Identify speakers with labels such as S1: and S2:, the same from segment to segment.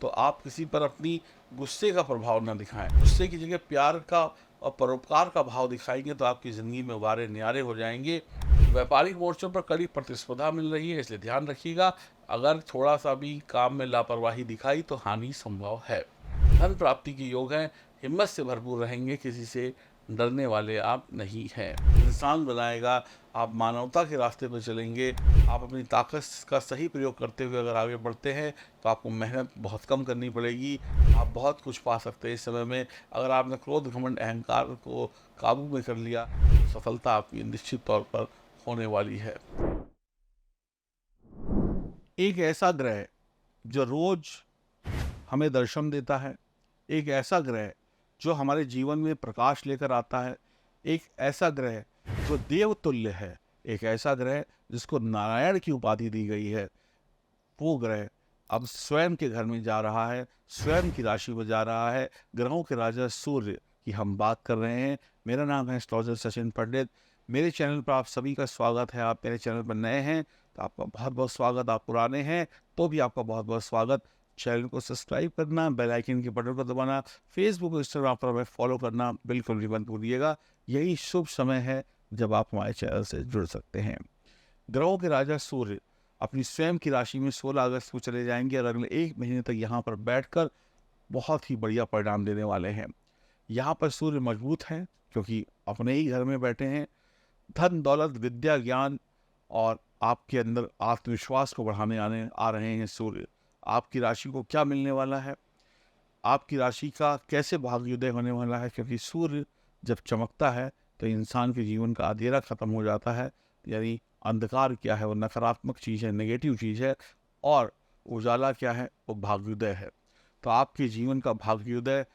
S1: तो आप किसी पर अपनी गुस्से का प्रभाव ना दिखाएं। गुस्से की जगह प्यार का और परोपकार का भाव दिखाएंगे तो आपकी ज़िंदगी में उबारे न्यारे हो जाएंगे। व्यापारिक मोर्चों पर कड़ी प्रतिस्पर्धा मिल रही है, इसलिए ध्यान रखिएगा। अगर थोड़ा सा भी काम में लापरवाही दिखाई तो हानि संभव है। धन प्राप्ति के योग हैं, हिम्मत से भरपूर रहेंगे, किसी से डरने वाले आप नहीं हैं। इंसान बनाएगा, आप मानवता के रास्ते पर चलेंगे। आप अपनी ताकत का सही प्रयोग करते हुए अगर आगे बढ़ते हैं तो आपको मेहनत बहुत कम करनी पड़ेगी। आप बहुत कुछ पा सकते हैं इस समय में। अगर आपने क्रोध, घमंड, अहंकार को काबू में कर लिया तो सफलता आपकी निश्चित तौर पर होने वाली है। एक ऐसा ग्रह जो रोज हमें दर्शन देता है, एक ऐसा ग्रह जो हमारे जीवन में प्रकाश लेकर आता है, एक ऐसा ग्रह जो देवतुल्य है, एक ऐसा ग्रह जिसको नारायण की उपाधि दी गई है, वो ग्रह अब स्वयं के घर में जा रहा है, स्वयं की राशि में जा रहा है। ग्रहों के राजा सूर्य की हम बात कर रहे हैं। मेरा नाम है एस्ट्रोलॉजर सचिन पंडित। मेरे चैनल पर आप सभी का स्वागत है। आप मेरे चैनल पर नए हैं तो आपका बहुत बहुत स्वागत, आप पुराने हैं तो भी आपका बहुत बहुत स्वागत। चैनल को सब्सक्राइब करना, बेल आइकन के बटन को दबाना, फेसबुक और इंस्टाग्राम पर हमें फॉलो करना बिल्कुल भी मत भूलिएगा। यही शुभ समय है जब आप हमारे चैनल से जुड़ सकते हैं। ग्रहों के राजा सूर्य अपनी स्वयं की राशि में 16 अगस्त को चले जाएंगे और अगले 1 महीने तक यहाँ पर बैठकर बहुत ही बढ़िया परिणाम देने वाले हैं। यहाँ पर सूर्य मजबूत हैं क्योंकि अपने ही घर में बैठे हैं। धन, दौलत, विद्या, ज्ञान और आपके अंदर आत्मविश्वास को बढ़ाने आ रहे हैं सूर्य। आपकी राशि को क्या मिलने वाला है, आपकी राशि का कैसे भाग्योदय होने वाला है, क्योंकि सूर्य जब चमकता है तो इंसान के जीवन का अंधेरा खत्म हो जाता है। यानी अंधकार क्या है, वो नकारात्मक चीज़ है, नेगेटिव चीज़ है, और उजाला क्या है, वो भाग्योदय है। तो आपके जीवन का भाग्योदय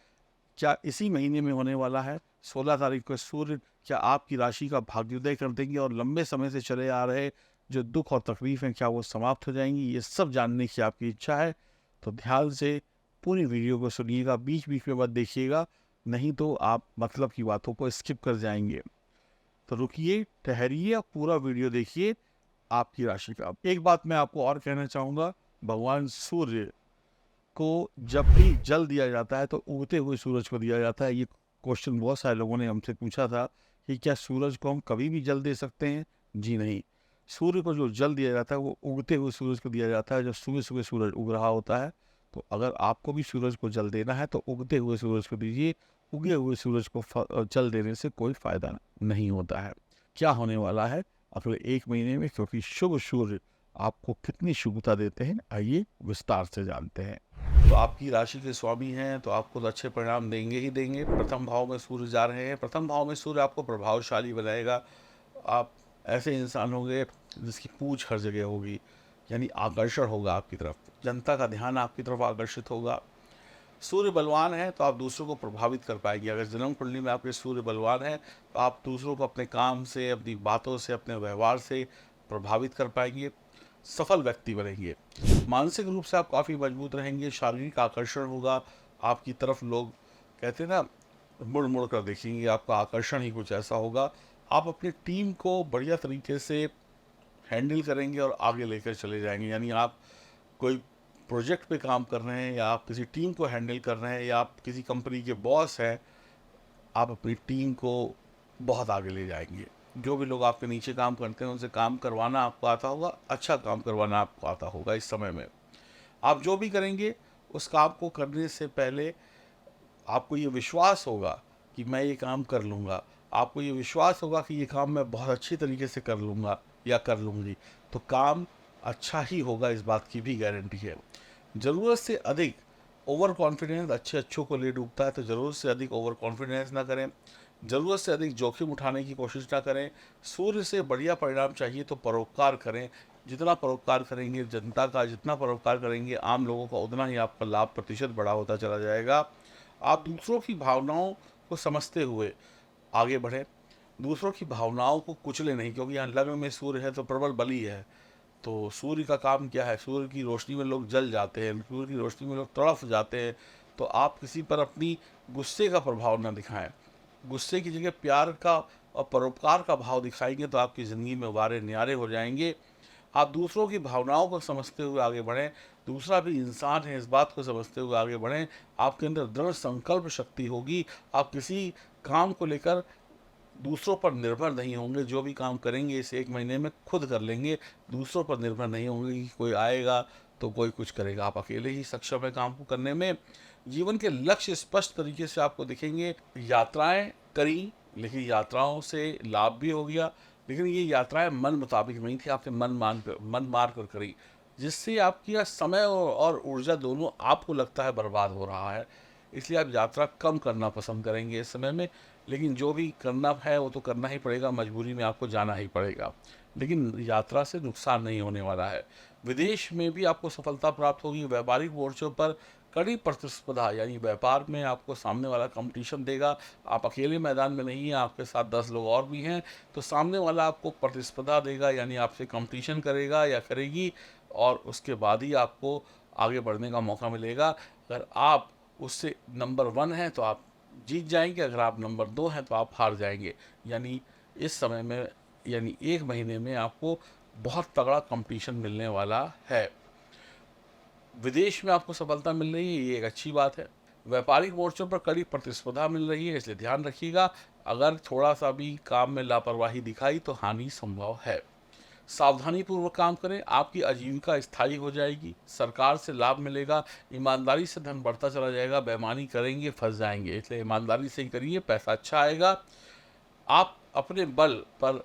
S1: क्या इसी महीने में होने वाला है। 16 तारीख को सूर्य क्या आपकी राशि का भाग्योदय कर देंगे और लंबे समय से चले आ रहे जो दुख और तकलीफ हैं क्या वो समाप्त हो जाएंगी, ये सब जानने की आपकी इच्छा है तो ध्यान से पूरी वीडियो को सुनिएगा, बीच बीच में मत देखिएगा, नहीं तो आप मतलब की बातों को स्किप कर जाएंगे। तो रुकिए, ठहरिए, पूरा वीडियो देखिए आपकी राशि का। एक बात मैं आपको और कहना चाहूँगा, भगवान सूर्य को जब भी जल दिया जाता है तो उगते हुए सूरज को दिया जाता है। ये क्वेश्चन बहुत सारे लोगों ने हमसे पूछा था कि क्या सूरज को हम कभी भी जल दे सकते हैं? जी नहीं। सूर्य को जो जल दिया जाता है वो उगते हुए सूरज को दिया जाता है। जब सुबह सुबह सूरज उग रहा होता है तो अगर आपको भी सूरज को जल देना है तो उगते हुए सूरज को दीजिए। उगे हुए सूरज को जल देने से कोई फायदा नहीं होता है। क्या होने वाला है अगले 1 महीने में, क्योंकि शुभ सूर्य आपको कितनी शुभता देते हैं, आइए विस्तार से जानते हैं। तो आपकी राशि के स्वामी हैं तो आपको तो अच्छे परिणाम देंगे ही देंगे। प्रथम भाव में सूर्य जा रहे हैं। प्रथम भाव में सूर्य आपको प्रभावशाली बनाएगा। आप ऐसे इंसान होंगे जिसकी पूछ हर जगह होगी, यानी आकर्षण होगा आपकी तरफ, जनता का ध्यान आपकी तरफ आकर्षित होगा। सूर्य बलवान है तो आप दूसरों को प्रभावित कर पाएंगे। अगर जन्म कुंडली में आपके सूर्य बलवान है तो आप दूसरों को अपने काम से, अपनी बातों से, अपने व्यवहार से प्रभावित कर पाएंगे, सफल व्यक्ति बनेंगे। मानसिक रूप से आप काफ़ी मजबूत रहेंगे। शारीरिक आकर्षण होगा आपकी तरफ। लोग कहते हैं ना, मुड़ मुड़ कर देखेंगे, आपका आकर्षण ही कुछ ऐसा होगा। आप अपनी टीम को बढ़िया तरीके से हैंडल करेंगे और आगे लेकर चले जाएंगे। यानी आप कोई प्रोजेक्ट पे काम कर रहे हैं या आप किसी टीम को हैंडल कर रहे हैं या आप किसी कंपनी के बॉस हैं, आप अपनी टीम को बहुत आगे ले जाएंगे। जो भी लोग आपके नीचे काम करते हैं उनसे काम करवाना आपको आता होगा, अच्छा काम करवाना आपको आता होगा। इस समय में आप जो भी करेंगे उस काम को करने से पहले आपको ये विश्वास होगा कि मैं ये काम कर लूँगा। आपको ये विश्वास होगा कि ये काम मैं बहुत अच्छी तरीके से कर लूँगा या कर लूँगी, तो काम अच्छा ही होगा, इस बात की भी गारंटी है। ज़रूरत से अधिक ओवर कॉन्फिडेंस अच्छों को ले डूबता है, तो ज़रूरत से अधिक ओवर कॉन्फिडेंस ना करें। ज़रूरत से अधिक जोखिम उठाने की कोशिश ना करें। सूर्य से बढ़िया परिणाम चाहिए तो परोपकार करें। जितना परोपकार करेंगे जनता का, जितना परोपकार करेंगे आम लोगों का, उतना ही आपका लाभ प्रतिशत बढ़ा होता चला जाएगा। आप दूसरों की भावनाओं को समझते हुए आगे बढ़ें। दूसरों की भावनाओं को कुचले नहीं, क्योंकि यहाँ लग्न में सूर्य है तो प्रबल बली है। तो सूर्य का काम क्या है? सूर्य की रोशनी में लोग जल जाते हैं, सूर्य की रोशनी में लोग तड़फ जाते हैं। तो आप किसी पर अपनी गुस्से का प्रभाव ना दिखाएं। गुस्से की जगह प्यार का और परोपकार का भाव दिखाएंगे तो आपकी ज़िंदगी में उबारे न्यारे हो जाएंगे। आप दूसरों की भावनाओं को समझते हुए आगे बढ़ें। दूसरा भी इंसान है, इस बात को समझते हुए आगे बढ़ें। आपके अंदर दृढ़ संकल्प शक्ति होगी। आप किसी काम को लेकर दूसरों पर निर्भर नहीं होंगे। जो भी काम करेंगे इस 1 महीने में खुद कर लेंगे। दूसरों पर निर्भर नहीं होंगे कि कोई आएगा तो कोई कुछ करेगा। आप अकेले ही सक्षम है काम को करने में। जीवन के लक्ष्य स्पष्ट तरीके से आपको दिखेंगे। यात्राएं करी, लेकिन यात्राओं से लाभ भी हो गया, लेकिन ये यात्राएं मन मुताबिक नहीं थी। आपने मन मार कर करी, जिससे आपकी समय और ऊर्जा दोनों आपको लगता है बर्बाद हो रहा है। इसलिए आप यात्रा कम करना पसंद करेंगे इस समय में। लेकिन जो भी करना है वो तो करना ही पड़ेगा, मजबूरी में आपको जाना ही पड़ेगा। लेकिन यात्रा से नुकसान नहीं होने वाला है। विदेश में भी आपको सफलता प्राप्त होगी। व्यापारिक मोर्चों पर कड़ी प्रतिस्पर्धा, यानी व्यापार में आपको सामने वाला कंपटीशन देगा। आप अकेले मैदान में नहीं हैं, आपके साथ 10 लोग और भी हैं, तो सामने वाला आपको प्रतिस्पर्धा देगा, यानी आपसे कंपटीशन करेगा या करेगी, और उसके बाद ही आपको आगे बढ़ने का मौका मिलेगा। अगर आप उससे नंबर 1 हैं तो आप जीत जाएंगे, अगर आप नंबर 2 हैं तो आप हार जाएंगे। यानी इस समय में, यानी 1 महीने में आपको बहुत तगड़ा कंपटीशन मिलने वाला है। विदेश में आपको सफलता मिल रही है, ये एक अच्छी बात है। व्यापारिक मोर्चों पर कड़ी प्रतिस्पर्धा मिल रही है, इसलिए ध्यान रखिएगा। अगर थोड़ा सा भी काम में लापरवाही दिखाई तो हानि संभव है। सावधानी पूर्वक काम करें, आपकी आजीविका स्थायी हो जाएगी। सरकार से लाभ मिलेगा। ईमानदारी से धन बढ़ता चला जाएगा। बेईमानी करेंगे फंस जाएंगे, इसलिए ईमानदारी से ही करिए, पैसा अच्छा आएगा। आप अपने बल पर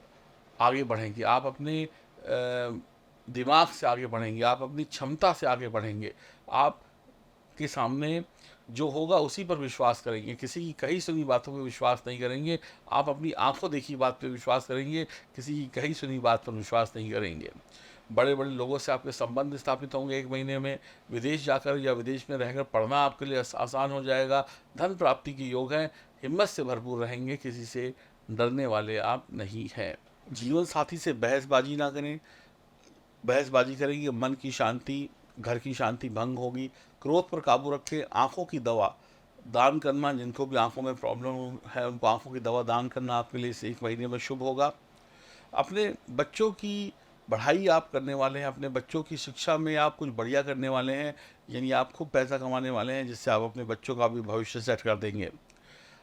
S1: आगे बढ़ेंगे। आप अपने दिमाग से आगे बढ़ेंगे। आप अपनी क्षमता से आगे बढ़ेंगे। आप के सामने जो होगा उसी पर विश्वास करेंगे। किसी की कही सुनी बातों पर विश्वास नहीं करेंगे। आप अपनी आंखों देखी बात पर विश्वास करेंगे, किसी की कही सुनी बात पर विश्वास नहीं करेंगे। बड़े बड़े लोगों से आपके संबंध स्थापित होंगे 1 महीने में। विदेश जाकर या विदेश में रहकर पढ़ना आपके लिए आसान हो जाएगा। धन प्राप्ति के योग हैं। हिम्मत से भरपूर रहेंगे, किसी से डरने वाले आप नहीं हैं। जीवन साथी से बहसबाजी ना करें। बहसबाजी करेंगे मन की शांति, घर की शांति भंग होगी। क्रोध पर काबू रखें। आंखों की दवा दान करना, जिनको भी आंखों में प्रॉब्लम है उनको आंखों की दवा दान करना आपके लिए इस 1 महीने में शुभ होगा। अपने बच्चों की पढ़ाई आप करने वाले हैं, अपने बच्चों की शिक्षा में आप कुछ बढ़िया करने वाले हैं, यानी आप खूब पैसा कमाने वाले हैं, जिससे आप अपने बच्चों का भी भविष्य सेट कर देंगे।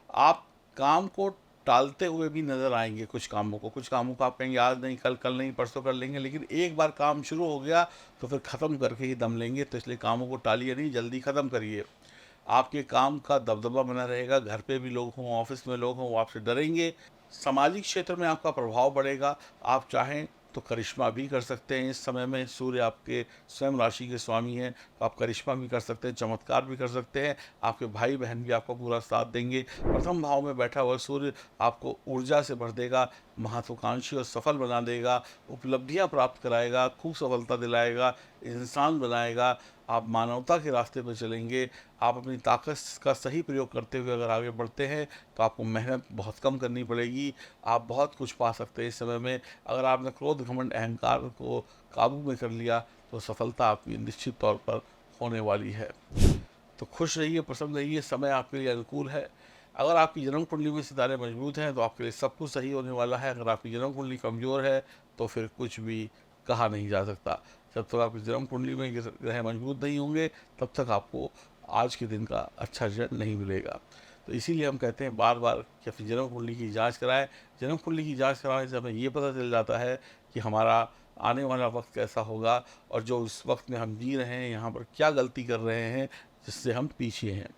S1: आप काम को टालते हुए भी नज़र आएंगे। कुछ कामों को आप कहेंगे आज नहीं, कल नहीं, परसों कर लेंगे, लेकिन एक बार काम शुरू हो गया तो फिर ख़त्म करके ही दम लेंगे। तो इसलिए कामों को टालिए नहीं, जल्दी ख़त्म करिए। आपके काम का दबदबा बना रहेगा। घर पे भी लोग हों, ऑफिस में लोग हों, वो आपसे डरेंगे। सामाजिक क्षेत्र में आपका प्रभाव बढ़ेगा। आप चाहें तो करिश्मा भी कर सकते हैं। इस समय में सूर्य आपके स्वयं राशि के स्वामी हैं, तो आप करिश्मा भी कर सकते हैं, चमत्कार भी कर सकते हैं। आपके भाई बहन भी आपका पूरा साथ देंगे। प्रथम भाव में बैठा हुआ सूर्य आपको ऊर्जा से भर देगा, महत्वाकांक्षी और सफल बना देगा, उपलब्धियां प्राप्त कराएगा, खूब सफलता दिलाएगा, इंसान बनाएगा। आप मानवता के रास्ते पर चलेंगे। आप अपनी ताकत का सही प्रयोग करते हुए अगर आगे बढ़ते हैं तो आपको मेहनत बहुत कम करनी पड़ेगी। आप बहुत कुछ पा सकते हैं इस समय में। अगर आपने क्रोध, घमंड, अहंकार को काबू में कर लिया तो सफलता आपकी निश्चित तौर पर होने वाली है। तो खुश रहिए, प्रसन्न रहिए, समय आपके लिए अनुकूल है। अगर आपकी जन्म कुंडली में सितारे मजबूत हैं तो आपके लिए सब कुछ सही होने वाला है। अगर आपकी जन्म कुंडली कमज़ोर है तो फिर कुछ भी कहा नहीं जा सकता। जब तक आपकी जन्म कुंडली में ग्रह मजबूत नहीं होंगे तब तक आपको आज के दिन का अच्छा रिजल्ट नहीं मिलेगा। तो इसीलिए हम कहते हैं बार बार कि अपनी जन्म कुंडली की जांच कराएं। जन्म कुंडली की जांच कराने से हमें ये पता चल जाता है कि हमारा आने वाला वक्त कैसा होगा, और जो इस वक्त में हम जी रहे हैं यहाँ पर क्या गलती कर रहे हैं जिससे हम पीछे हैं।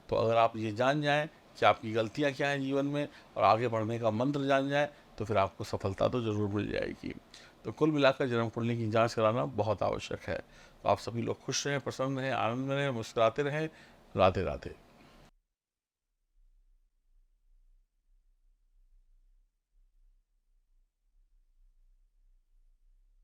S1: तो अगर आप ये जान जाएं कि आपकी गलतियाँ क्या हैं जीवन में, और आगे बढ़ने का मंत्र जान जाएं, तो फिर आपको सफलता तो ज़रूर मिल जाएगी। तो कुल मिलाकर जन्म कुंडली की जांच कराना बहुत आवश्यक है। तो आप सभी लोग खुश रहें, प्रसन्न रहें, आनंद में रहें, मुस्कुराते रहें। राधे राधे।